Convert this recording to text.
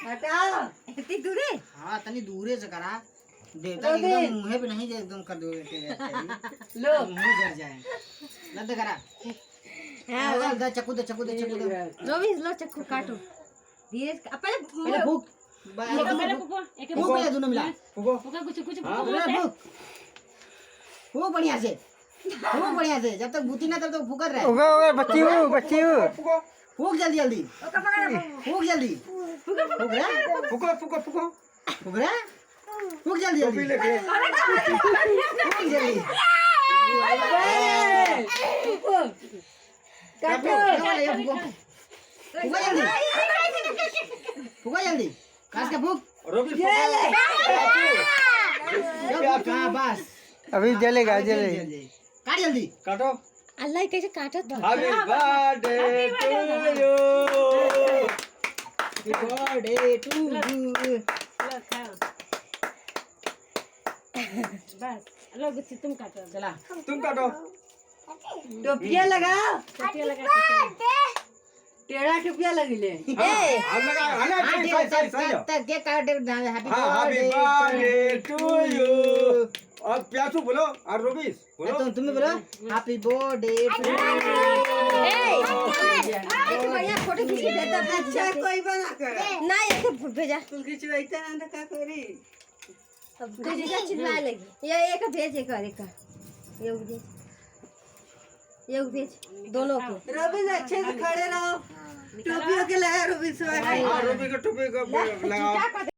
हटाओ इतनी दूरे हाँ तनी दूरे से करा देवता के एकदम मुंह पे नहीं एकदम कर दो लो मुंह जर जाए लद करा हाँ दा चक्कू दे चक्कू दे चक्कू दे रोबी लो चक्कू काटो धीरे पहले पहले भूख मेरे फुको एक भूख ले दोनों मिला फुको कुछ कुछ अरे भूख भूख बढ़िया से भूख बढ़िया से जब तक भूती ना तब तक फूकत रहे ओगे ओगे बच्ची फूक जल्दी जल्दी फूक जल्दी फूक रहा फूक रहा फूक जल्दी जल्दी फूक जल्दी काटो फूका जल्दी फूका जल्दी काट के फूक हाँ बस अभी जलेगा काट जल्दी काटो अल्लाह कैसे काटा था happy birthday to you birthday to you बस लो गुच्ची तुम काटो चला तुम काटो टोपिया लगाओ चटिया लगा टेढ़ा टोपिया लगिले हम लगा हने सही तक के काट happy happy birthday to you और प्यासू बोलो और रोबिस बोलो तुम बोलो हैप्पी बर्थडे टू बढ़िया फोटो खींच के देता अच्छा कोई बना कर ना ऐसे भेजा तुम खिंचवाइता ना तो का करी भेजा चिल्लाए लगी ये एक भेज एक भेज दोनों को रवि अच्छे से खड़े रहो टोपियों के लगा रवि हाँ रोबी का टोपी का लगाओ